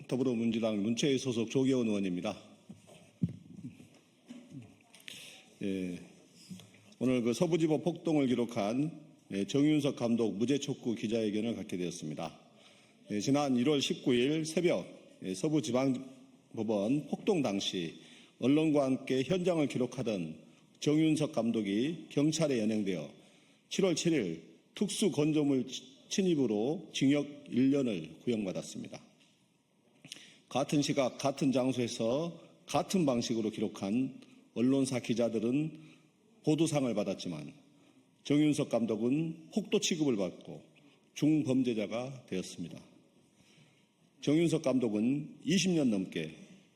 더불어민주당 문체위 소속 조계원 의원입니다. 오늘 서부지법 폭동을 기록한 정윤석 감독 무죄 촉구 기자회견을 갖게 되었습니다. 지난 1월 19일 새벽 서부지방법원 폭동 당시 언론과 함께 현장을 기록하던 정윤석 감독이 경찰에 연행되어 7월 7일 특수건조물 침입으로 징역 1년을 구형받았습니다. 같은 시각 같은 장소에서 같은 방식으로 기록한 언론사 기자들은 보도상을 받았지만 정윤석 감독은 폭도 취급을 받고 중범죄자가 되었습니다. 정윤석 감독은 20년 넘게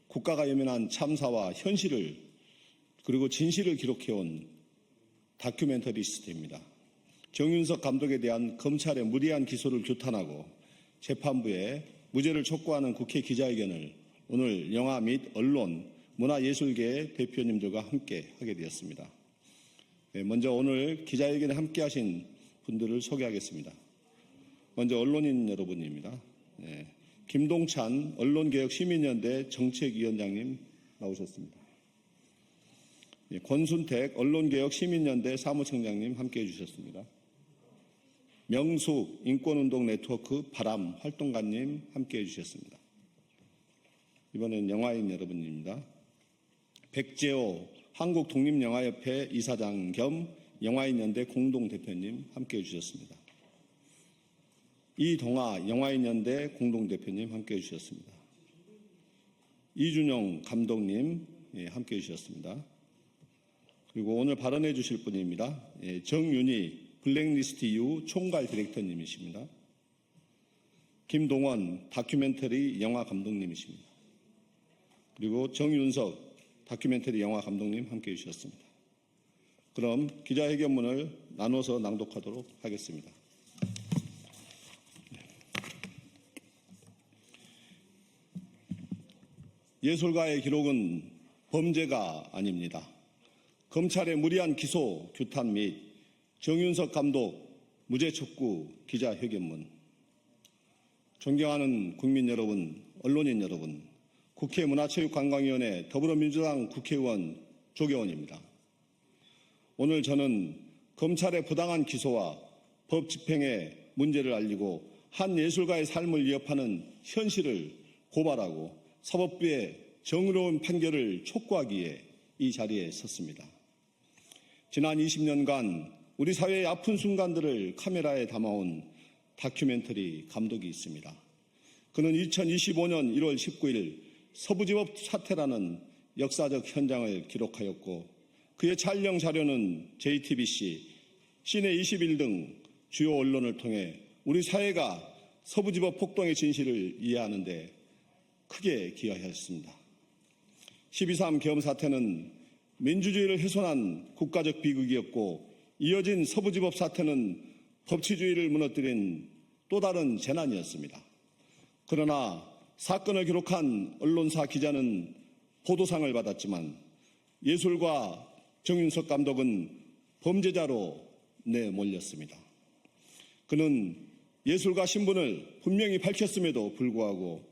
국가가 외면한 참사와 현실을 그리고 진실을 기록해온 다큐멘터리스트입니다. 정윤석 감독에 대한 검찰의 무리한 기소를 규탄하고 재판부에 무죄를 촉구하는 국회 기자회견을 오늘 영화 및 언론, 문화예술계 대표님들과 함께 하게 되었습니다. 먼저 오늘 기자회견에 함께 하신 분들을 소개하겠습니다. 먼저 언론인 여러분입니다. 김동찬 언론개혁시민연대 정책위원장님 나오셨습니다. 권순택 언론개혁시민연대 사무총장님 함께해 주셨습니다. 명숙 인권운동 네트워크 바람 활동가님 함께해 주셨습니다. 이번엔 영화인 여러분입니다. 백재호 한국독립영화협회 이사장 겸 영화인연대 공동대표님 함께해 주셨습니다. 이동아 영화인연대 공동대표님 함께해 주셨습니다. 이준영 감독님 함께해 주셨습니다. 그리고 오늘 발언해 주실 분입니다. 정윤희 블랙리스트 이후 총괄 디렉터님이십니다. 김동원 다큐멘터리 영화 감독님이십니다. 그리고 정윤석 다큐멘터리 영화 감독님 함께해 주셨습니다. 그럼 기자회견문을 나눠서 낭독하도록 하겠습니다. 예술가의 기록은 범죄가 아닙니다. 검찰의 무리한 기소, 규탄 및 정윤석 감독 무죄 촉구 기자회견문. 존경하는 국민 여러분, 언론인 여러분, 국회 문화체육관광위원회 더불어민주당 국회의원 조계원입니다. 오늘 저는 검찰의 부당한 기소와 법 집행의 문제를 알리고 한 예술가의 삶을 위협하는 현실을 고발하고 사법부의 정의로운 판결을 촉구하기 위해 이 자리에 섰습니다. 지난 20년간 우리 사회의 아픈 순간들을 카메라에 담아온 다큐멘터리 감독이 있습니다. 그는 2025년 1월 19일 서부지법 사태라는 역사적 현장을 기록하였고 그의 촬영 자료는 JTBC, 시내21 등 주요 언론을 통해 우리 사회가 서부지법 폭동의 진실을 이해하는 데 크게 기여하였습니다. 12.3 계엄 사태는 민주주의를 훼손한 국가적 비극이었고 이어진 서부지법 사태는 법치주의를 무너뜨린 또 다른 재난이었습니다. 그러나 사건을 기록한 언론사 기자는 보도상을 받았지만 예술가 정윤석 감독은 범죄자로 내몰렸습니다. 그는 예술가 신분을 분명히 밝혔음에도 불구하고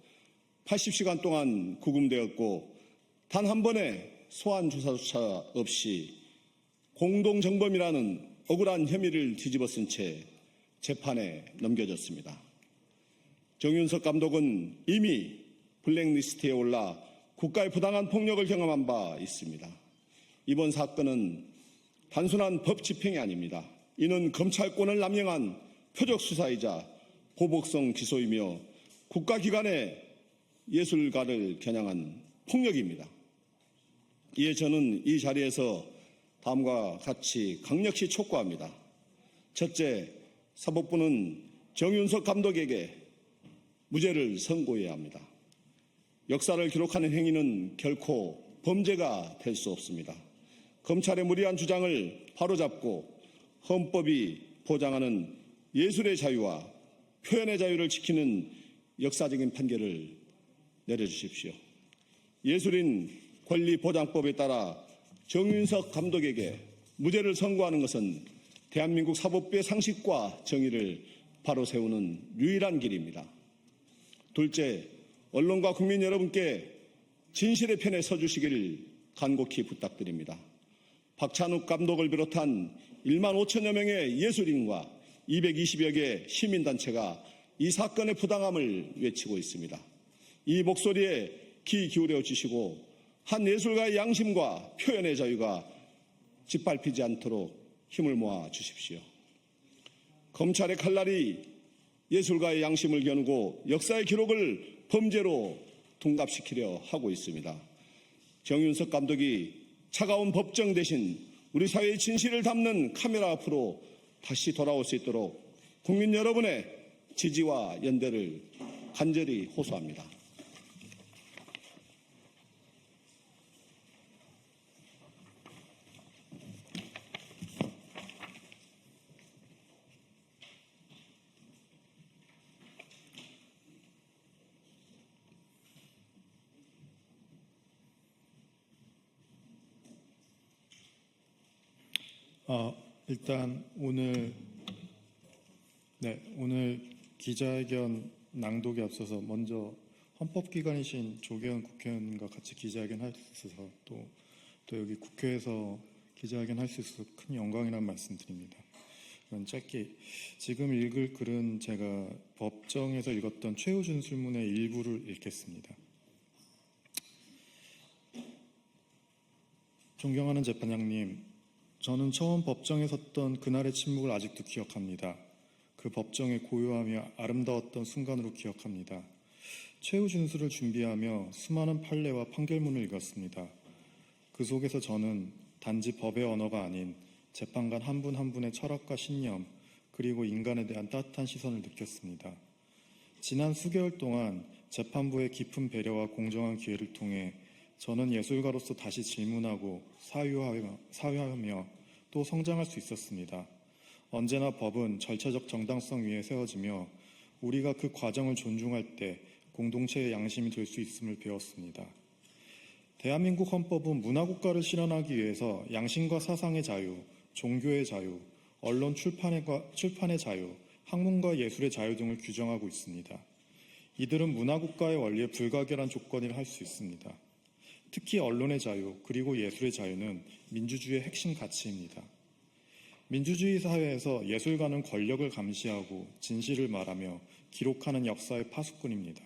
80시간 동안 구금되었고 단 한 번의 소환 조사조차 없이 공동정범이라는 억울한 혐의를 뒤집어쓴 채 재판에 넘겨졌습니다. 정윤석 감독은 이미 블랙리스트에 올라 국가의 부당한 폭력을 경험한 바 있습니다. 이번 사건은 단순한 법 집행이 아닙니다. 이는 검찰권을 남용한 표적 수사이자 보복성 기소이며 국가기관의 예술가를 겨냥한 폭력입니다. 이에 저는 이 자리에서 다음과 같이 강력히 촉구합니다. 첫째, 사법부는 정윤석 감독에게 무죄를 선고해야 합니다. 역사를 기록하는 행위는 결코 범죄가 될 수 없습니다. 검찰의 무리한 주장을 바로잡고 헌법이 보장하는 예술의 자유와 표현의 자유를 지키는 역사적인 판결을 내려주십시오. 예술인 권리보장법에 따라 정윤석 감독에게 무죄를 선고하는 것은 대한민국 사법부의 상식과 정의를 바로 세우는 유일한 길입니다. 둘째, 언론과 국민 여러분께 진실의 편에 서주시길 간곡히 부탁드립니다. 박찬욱 감독을 비롯한 1만 5천여 명의 예술인과 220여 개 시민단체가 이 사건의 부당함을 외치고 있습니다. 이 목소리에 귀 기울여 주시고 한 예술가의 양심과 표현의 자유가 짓밟히지 않도록 힘을 모아 주십시오. 검찰의 칼날이 예술가의 양심을 겨누고 역사의 기록을 범죄로 둔갑시키려 하고 있습니다. 정윤석 감독이 차가운 법정 대신 우리 사회의 진실을 담는 카메라 앞으로 다시 돌아올 수 있도록 국민 여러분의 지지와 연대를 간절히 호소합니다. 일단 오늘 기자회견 낭독에 앞서서 먼저 헌법기관이신 조계현 국회의원과 같이 기자회견 할 수 있어서 또 여기 국회에서 기자회견 할 수 있어서 큰 영광이라는 말씀드립니다. 짧게 지금 읽을 글은 제가 법정에서 읽었던 최후 준술문의 일부를 읽겠습니다. 존경하는 재판장님, 저는 처음 법정에 섰던 그날의 침묵을 아직도 기억합니다. 그 법정의 고요하며 아름다웠던 순간으로 기억합니다. 최후 준술을 준비하며 수많은 판례와 판결문을 읽었습니다. 그 속에서 저는 단지 법의 언어가 아닌 재판관 한 분 한 분의 철학과 신념, 그리고 인간에 대한 따뜻한 시선을 느꼈습니다. 지난 수개월 동안 재판부의 깊은 배려와 공정한 기회를 통해 저는 예술가로서 다시 질문하고 사유하며 또 성장할 수 있었습니다. 언제나 법은 절차적 정당성 위에 세워지며 우리가 그 과정을 존중할 때 공동체의 양심이 될 수 있음을 배웠습니다. 대한민국 헌법은 문화국가를 실현하기 위해서 양심과 사상의 자유, 종교의 자유, 언론 출판의 자유, 학문과 예술의 자유 등을 규정하고 있습니다. 이들은 문화국가의 원리에 불가결한 조건이라 할 수 있습니다. 특히 언론의 자유 그리고 예술의 자유는 민주주의의 핵심 가치입니다. 민주주의 사회에서 예술가는 권력을 감시하고 진실을 말하며 기록하는 역사의 파수꾼입니다.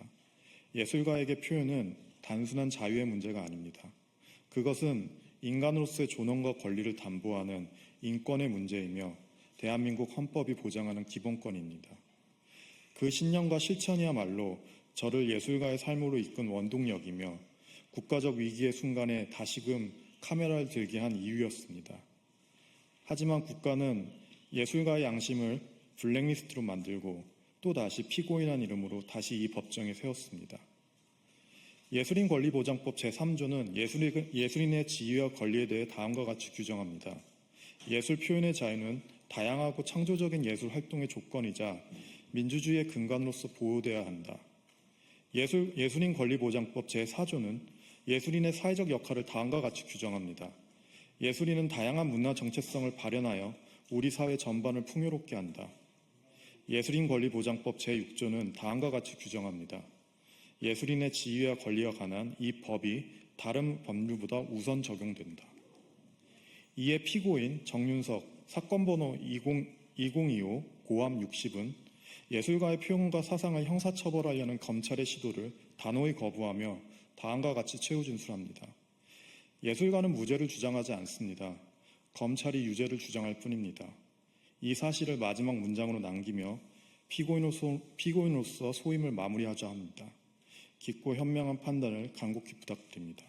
예술가에게 표현은 단순한 자유의 문제가 아닙니다. 그것은 인간으로서의 존엄과 권리를 담보하는 인권의 문제이며 대한민국 헌법이 보장하는 기본권입니다. 그 신념과 실천이야말로 저를 예술가의 삶으로 이끈 원동력이며 국가적 위기의 순간에 다시금 카메라를 들게 한 이유였습니다. 하지만 국가는 예술가의 양심을 블랙리스트로 만들고 또다시 피고인한 이름으로 다시 이 법정에 세웠습니다. 예술인 권리보장법 제3조는 예술인의 지위와 권리에 대해 다음과 같이 규정합니다. 예술 표현의 자유는 다양하고 창조적인 예술 활동의 조건이자 민주주의의 근간으로서 보호되어야 한다. 예술인 권리보장법 제4조는 예술인의 사회적 역할을 다음과 같이 규정합니다. 예술인은 다양한 문화 정체성을 발현하여 우리 사회 전반을 풍요롭게 한다. 예술인 권리보장법 제6조는 다음과 같이 규정합니다. 예술인의 지위와 권리와 관한 이 법이 다른 법률보다 우선 적용된다. 이에 피고인 정윤석 사건번호 2025 고함 60은 예술가의 표현과 사상을 형사처벌하려는 검찰의 시도를 단호히 거부하며 다음과 같이 최후 준술합니다. 예술가는 무죄를 주장하지 않습니다. 검찰이 유죄를 주장할 뿐입니다. 이 사실을 마지막 문장으로 남기며 피고인으로서 소임을 마무리하자 합니다. 깊고 현명한 판단을 간곡히 부탁드립니다.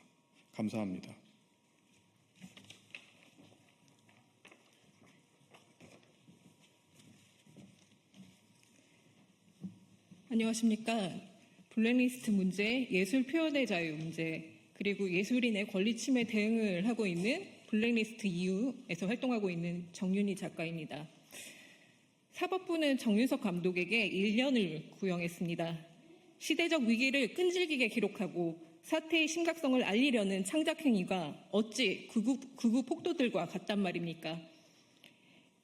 감사합니다. 안녕하십니까. 블랙리스트 문제, 예술 표현의 자유 문제, 그리고 예술인의 권리 침해 대응을 하고 있는 블랙리스트 EU에서 활동하고 있는 정윤희 작가입니다. 사법부는 정윤석 감독에게 1년을 구형했습니다. 시대적 위기를 끈질기게 기록하고 사태의 심각성을 알리려는 창작행위가 어찌 극우 폭도들과 같단 말입니까?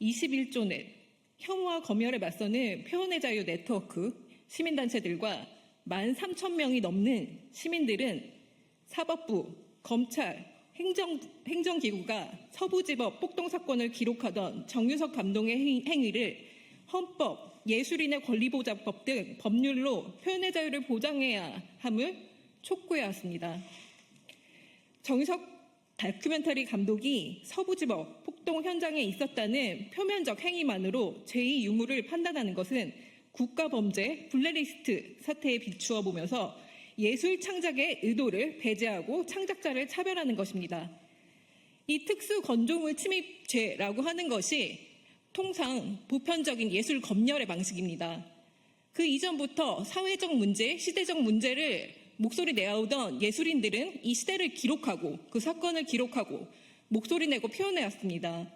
21조 넷, 혐오와 검열에 맞서는 표현의 자유 네트워크, 시민단체들과 13,000명이 넘는 시민들은 사법부, 검찰, 행정기구가 서부지법 폭동 사건을 기록하던 정유석 감독의 행위를 헌법, 예술인의 권리보장법 등 법률로 표현의 자유를 보장해야 함을 촉구해왔습니다. 정유석 다큐멘터리 감독이 서부지법 폭동 현장에 있었다는 표면적 행위만으로 제2 유무를 판단하는 것은 국가범죄 블랙리스트 사태에 비추어 보면서 예술 창작의 의도를 배제하고 창작자를 차별하는 것입니다. 이 특수 건조물 침입죄라고 하는 것이 통상 보편적인 예술 검열의 방식입니다. 그 이전부터 사회적 문제, 시대적 문제를 목소리 내어오던 예술인들은 이 시대를 기록하고 그 사건을 기록하고 목소리 내고 표현해왔습니다.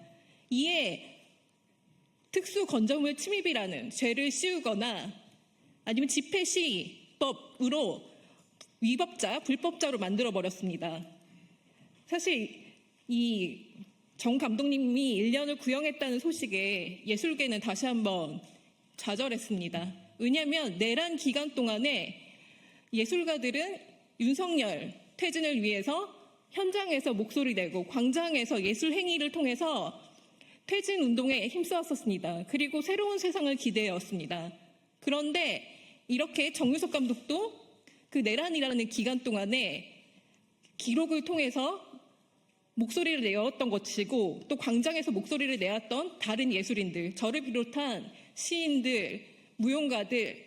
이에 특수 건조물 침입이라는 죄를 씌우거나 아니면 집회 시법으로 위법자, 불법자로 만들어버렸습니다. 사실 이 정 감독님이 1년을 구형했다는 소식에 예술계는 다시 한번 좌절했습니다. 왜냐하면 내란 기간 동안에 예술가들은 윤석열 퇴진을 위해서 현장에서 목소리 내고 광장에서 예술 행위를 통해서 퇴진 운동에 힘써왔었습니다. 그리고 새로운 세상을 기대해왔습니다. 그런데 이렇게 정유석 감독도 그 내란이라는 기간 동안에 기록을 통해서 목소리를 내었던 것이고 또 광장에서 목소리를 내었던 다른 예술인들, 저를 비롯한 시인들, 무용가들,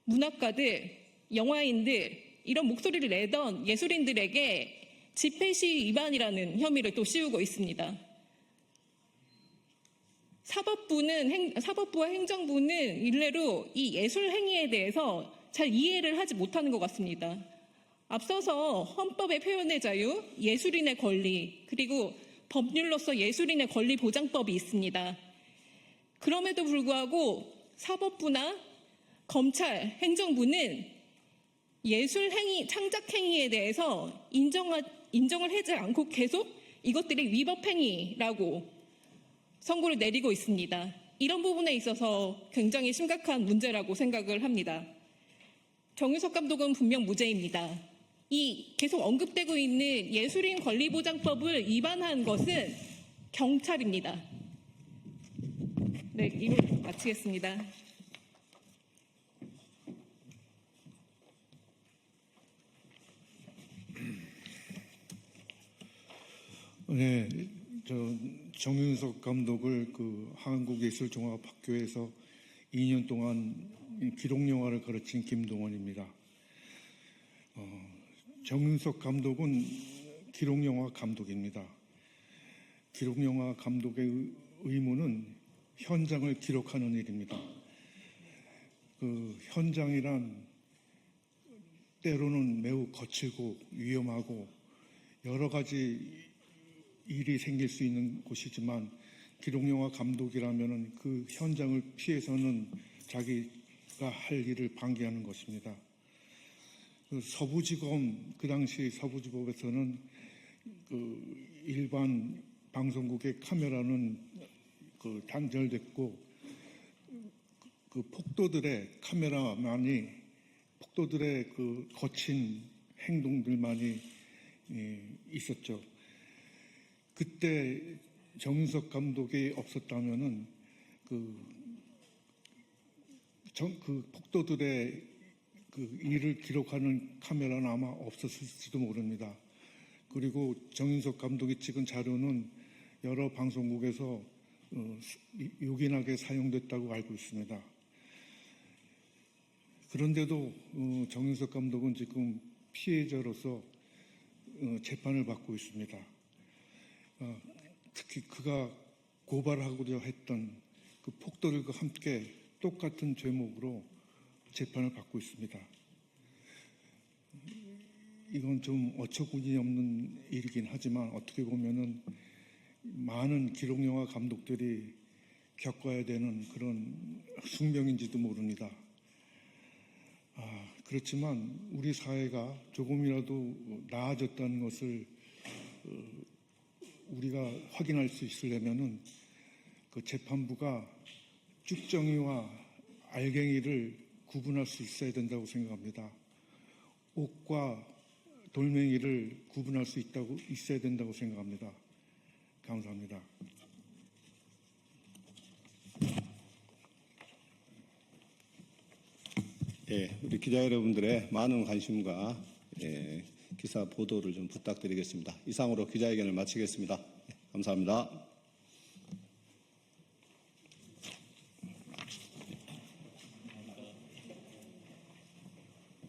문학가들, 영화인들 이런 목소리를 내던 예술인들에게 집회시 위반이라는 혐의를 또 씌우고 있습니다. 사법부와 행정부는 일례로 이 예술 행위에 대해서 잘 이해를 하지 못하는 것 같습니다. 앞서서 헌법의 표현의 자유, 예술인의 권리, 그리고 법률로서 예술인의 권리 보장법이 있습니다. 그럼에도 불구하고 사법부나 검찰, 행정부는 예술 행위, 창작 행위에 대해서 인정을 하지 않고 계속 이것들이 위법 행위라고 선고를 내리고 있습니다. 이런 부분에 있어서 굉장히 심각한 문제라고 생각을 합니다. 정유석 감독은 분명 무죄입니다. 이 계속 언급되고 있는 예술인 권리보장법을 위반한 것은 경찰입니다. 네, 이로 마치겠습니다. 네, 정윤석 감독을 그 한국예술종합학교에서 2년 동안 기록영화를 가르친 김동원입니다. 정윤석 감독은 기록영화 감독입니다. 기록영화 감독의 의무는 현장을 기록하는 일입니다. 그 현장이란 때로는 매우 거칠고 위험하고 여러 가지 일이 생길 수 있는 곳이지만 기록영화 감독이라면 그 현장을 피해서는 자기가 할 일을 방기하는 것입니다. 서부지검, 그 당시 서부지법에서는 그 일반 방송국의 카메라는 그 단절됐고 그 폭도들의 카메라만이 폭도들의 그 거친 행동들만이 있었죠. 그때 정윤석 감독이 없었다면은 그 폭도들의 그 일을 기록하는 카메라는 아마 없었을지도 모릅니다. 그리고 정윤석 감독이 찍은 자료는 여러 방송국에서 요긴하게 사용됐다고 알고 있습니다. 그런데도 정윤석 감독은 지금 피해자로서 재판을 받고 있습니다. 특히 그가 고발하고자 했던 그 폭도들과 함께 똑같은 죄목으로 재판을 받고 있습니다. 이건 좀 어처구니 없는 일이긴 하지만 어떻게 보면은 많은 기록영화 감독들이 겪어야 되는 그런 숙명인지도 모릅니다. 그렇지만 우리 사회가 조금이라도 나아졌다는 것을 우리가 확인할 수 있으려면은 그 재판부가 쭉정이와 알갱이를 구분할 수 있어야 된다고 생각합니다. 옥과 돌멩이를 구분할 수 있어야 된다고 생각합니다. 감사합니다. 예, 우리 기자 여러분들의 많은 관심과 기사 보도를 좀 부탁드리겠습니다. 이상으로 기자회견을 마치겠습니다. 감사합니다.